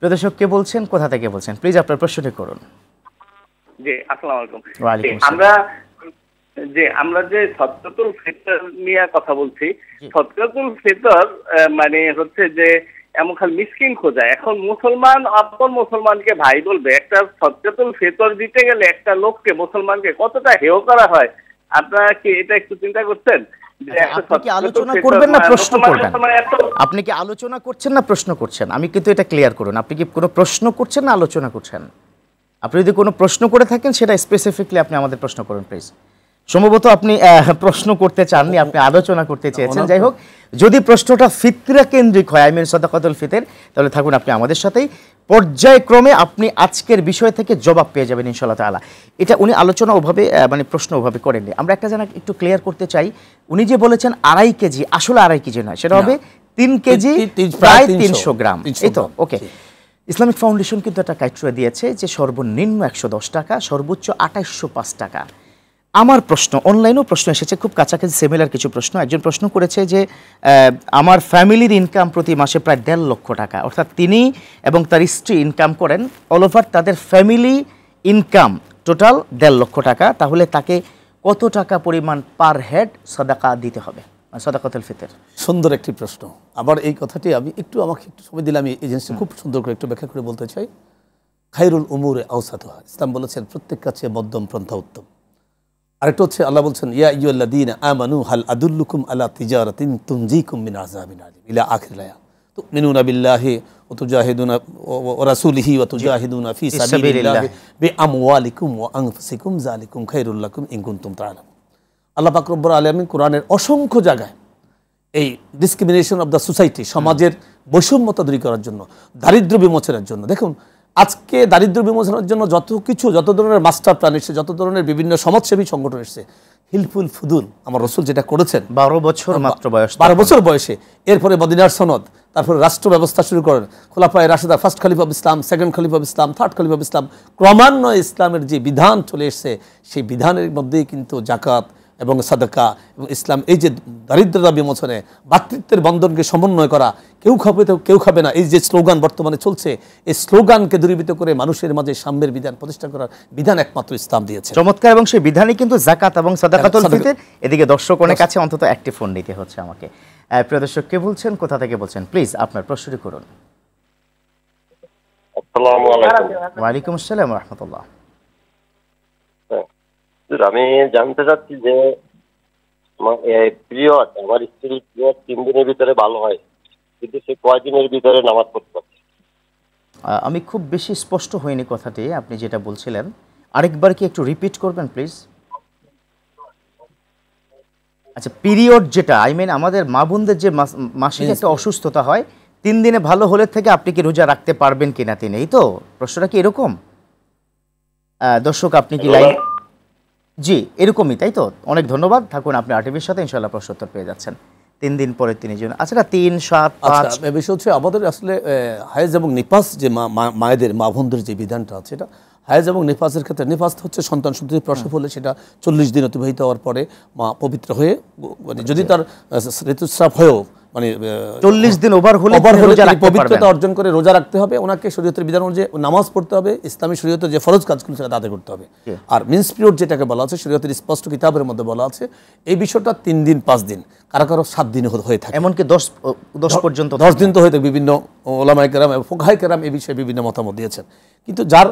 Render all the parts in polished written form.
প্রদর্শক কে বলছেন, কোথা থেকে বলছেন? প্লিজ আপনার প্রশ্নটি করুন। জি, আসসালামু আলাইকুম। ওয়ালাইকুম আসসালাম। আমরা যে সদকাতুল ফিতর নিয়ে কথা বলছি, সদকাতুল ফিতর মানে হচ্ছে যে এমন খালি মিসকিন খোঁজা। এখন মুসলমান আপন মুসলমানকে ভাই বলবে, একটা সদকাতুল ফিতর দিতে গেলে একটা লোককে মুসলমানকে কতটা হেয় করা হয়, আপনারা কি এটা একটু চিন্তা করছেন? আপনি কি আলোচনা করবেন না প্রশ্ন করবেন? আপনি কি আলোচনা করছেন না প্রশ্ন করছেন? আমি কিন্তু এটা ক্লিয়ার করুন, আপনি কি কোনো প্রশ্ন করছেন না আলোচনা করছেন? আপনি যদি কোনো প্রশ্ন করে থাকেন সেটা স্পেসিফিকলি আপনি আমাদের প্রশ্ন করুন প্লিজ। সম্ভবত আপনি প্রশ্ন করতে চাননি, আপনি আলোচনা করতে চেয়েছেন। যাই হোক, যদি প্রশ্নটা ফিতরা কেন্দ্রিক হয়, আই মিন সাদাকাতুল ফিতর, তাহলে থাকুন আপনি আমাদের সাথেই। পর্যায়ক্রমে আপনি আজকের বিষয় থেকে জবাব পেয়ে যাবেন ইনশাআল্লাহ তাআলা। এটা উনি আলোচনা ওভাবে মানে প্রশ্ন ওভাবে করেননি। আমরা একটা জানা একটু ক্লিয়ার করতে চাই, উনি যে বলেছেন 2.5 কেজি, আসলে 2.5 কেজি নয়, সেটা হবে 3 কেজি প্রায় 300 গ্রাম, এই তো? ওকে। ইসলামিক ফাউন্ডেশন কিন্তু একটা ক্রাইটেরিয়া দিয়েছে যে সর্বনিম্ন 110 টাকা, সর্বোচ্চ 2805 টাকা। আমার প্রশ্ন, অনলাইনেও প্রশ্ন এসেছে খুব কাছাকাছি সিমিলার কিছু প্রশ্ন। একজন প্রশ্ন করেছে যে আমার ফ্যামিলির ইনকাম প্রতি মাসে প্রায় 1.5 লক্ষ টাকা, অর্থাৎ তিনি এবং তার স্ত্রী ইনকাম করেন, অল ওভার তাদের ফ্যামিলি ইনকাম টোটাল 1.5 লক্ষ টাকা। তাহলে তাকে কত টাকা পরিমাণ পার হেড সাদাকা দিতে হবে, সাদাকাতুল ফিতর? সুন্দর একটি প্রশ্ন। আবার এই কথাটি আমি আমাকে একটু সময় দিলে আমি এই জিনিসটা খুব সুন্দর করে একটু ব্যাখ্যা করে বলতে চাই। খায়রুল উমুরে আওসাতুহা, ইসলাম বলেছেন প্রত্যেক কাছে মধ্যম পন্থা উত্তম। আরেকটা হচ্ছে আল্লাহ বলছেন ইয়া আইয়ুহাল্লাযীনা আমানু হাল আদুল্লুকুম আলা তিজারাতিন তুনজিকুম মিন আযাবিন আলীম ইলা আখির আয়াত তুমিনুনা বিল্লাহি ওয়া তুজাহিদুনা ওয়া রাসূলিহি ওয়া তুজাহিদুনা ফি সাবিলিল্লাহি বিআমওয়ালিকুম ওয়া আনফুসিকুম যালিকুম খায়রুল লাকুম ইন কুনতুম তা'লামুন। আল্লাহ পাক রব্বুল আলামিন কোরআনের অসংখ্য জায়গায় এই ডিসক্রিমিনেশন অফ দ্য সোসাইটি, সমাজের বৈষম্যতা দূর করার জন্য, দারিদ্র্য বিমোচনের জন্য, দেখুন আজকে দারিদ্র্য বিমোচনের জন্য যত ধরনের মাস্টার প্ল্যান এসেছে, যত ধরনের বিভিন্ন সমাজসেবী সংগঠন এসেছে, হিলফুল ফুদুল আমার রাসূল যেটা করেছেন 12 বছর মাত্র বয়স, 12 বছর বয়সে, এরপরে মদিনার সনদ, তারপরে রাষ্ট্র ব্যবস্থা শুরু করেন খোলাফায়ে রাশিদা, ফার্স্ট খলিফা অফ ইসলাম, সেকেন্ড খলিফা অফ ইসলাম, থার্ড খলিফা অফ ইসলাম, ক্রমান্বয়ে ইসলামের যে বিধান চলে এসছে, সেই বিধানের মধ্যেই কিন্তু জাকাত এবং সাদাকা এবং ইসলাম এই যে দারিদ্রতা বিমোচনে ভ্রাতৃত্বের বন্ধনকে সমন্বয় করা, কেউ খাবে তো কেউ খাবে না, এই যে স্লোগান বর্তমানে চলছে, এই স্লোগানকে দূরীভূত করে মানুষের মাঝে সাম্যের বিধান প্রতিষ্ঠা করার বিধান একমাত্র ইসলাম দিয়েছে। চমৎকার। এবং সেই বিধানই কিন্তু যাকাত এবং সাদাকাতুল ফিতর। এদিকে দর্শক অনেক কাছে অন্তত একটি ফোন নিতে হচ্ছে আমাকে। প্রিয় দর্শক কে বলছেন, কোথা থেকে বলছেন? প্লিজ আপনার প্রশ্নটি করুন। আসসালামু আলাইকুম। ওয়ালাইকুম আসসালাম ওয়া রাহমাতুল্লাহ। আমি জানতে চাচ্ছি যে পিরিয়ড, আমার স্ত্রীর পিরিয়ড 3 দিনের ভিতরে ভালো হয়, কিন্তু সে কয়দিনের ভিতরে নামাজ পড়তে পারছে? আমি খুব বেশি স্পষ্ট হয়নি কথাটি, আপনি যেটা বলছিলেন আরেকবার কি একটু রিপিট করবেন প্লিজ? আচ্ছা, পিরিয়ড যেটা, আই মিন আমাদের মা বোনদের যে মাসিক একটা অসুস্থতা হয়, 3 দিনে ভালো হলে থেকে আপনি কি রোজা রাখতে পারবেন কিনা তিনি, এই তো প্রশ্নটা কি এরকম? দর্শক আপনি কি লাইন? জি এরকমই, তাই তো? অনেক ধন্যবাদ, থাকুন আপনি আরটিভির সাথে, ইনশাআল্লাহ প্রশ্ন উত্তর পেয়ে যাচ্ছেন 3 দিন পরে তিনি জন্য। আচ্ছা 3, 7, 5 বিষয় হচ্ছে আমাদের আসলে হায়েজ এবং নিফাস যে মায়েদের মা বোনদের যে বিধানটা আছে, এটা হায়েজ এবং নিফাসের ক্ষেত্রে, নিফাস হচ্ছে সন্তান সন্ততি প্রসব হলে সেটা 40 দিন অতিবাহিত হওয়ার পরে মা পবিত্র হয়ে, মানে যদি তার ঋতুস্রাব হয়েও মানে 40 দিন ওভার হলে পবিত্রতা অর্জন করে রোজা রাখতে হবে, ওনাকে শরীয়তের বিধান অনুযায়ী নামাজ পড়তে হবে, ইসলামী শরীয়তের যে ফরজ কাজগুলো সেটা আদায় করতে হবে। আর মিন্স পিরিয়ড যেটাকে বলা আছে শরীয়তের স্পষ্ট কিতাবের মধ্যে বলা আছে, এই বিষয়টা 3 দিন 5 দিন, কারো 7 দিন হয়ে থাকে, এমনকি 10 পর্যন্ত 10 দিন তো হয়ে থাকে। বিভিন্ন ওলামায়ে কেরাম এবং ফুকাহায়ে কেরাম এই বিষয়ে বিভিন্ন মতামত দিয়েছেন। কিন্তু যার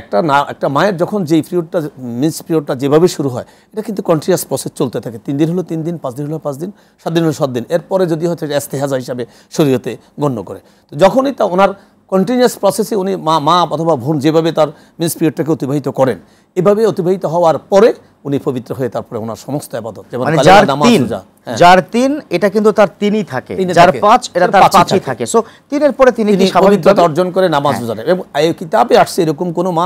একটা মায়ের যখন যেই পিরিয়ডটা, মিন্স পিরিয়ডটা যেভাবে শুরু হয়, এটা কিন্তু কন্টিনিউয়াস প্রসেস চলতে থাকে। 3 দিন হলো 3 দিন, 5 দিন হলো 5 দিন, 7 দিন হলো 7 দিন, এরপরে যদি হচ্ছে ইস্তেহাজা হিসাবে শরীয়তে গণ্য করে। তো যখনই তা ওনার কন্টিনিউয়াস প্রসেসে উনি মা অথবা বোন যেভাবে তার মিন্স পিরিয়ডটাকে অতিবাহিত করেন, এভাবে অতিবাহিত হওয়ার পরে উনি পবিত্র হয়ে তারপরে ওনার সমস্ত ইবাদত, যেমন যার 3 এটা কিন্তু তার 3ই থাকে, যার 5 এটা তার 5ই থাকে। সো 3 এর পরে তিনি পবিত্রতা অর্জন করে নামাজ রোজা রাখেন। এবং এই কিতাবে আসছে এরকম কোনো মা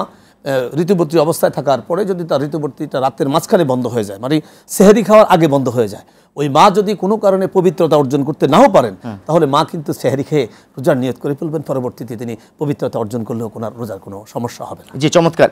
ঋতুবর্তী অবস্থায় থাকার পরে যদি তার ঋতুবর্তীটা রাতের মাঝখানে বন্ধ হয়ে যায়, মানে সেহরি খাওয়ার আগে বন্ধ হয়ে যায়, ওই মা যদি কোনো কারণে পবিত্রতা অর্জন করতে নাও পারেন, তাহলে মা কিন্তু সেহরি খেয়ে রোজার নিয়ত করে ফেলবেন, পরবর্তীতে তিনি পবিত্রতা অর্জন করলেও কোনো রোজার কোনো সমস্যা হবে না। জি চমৎকার।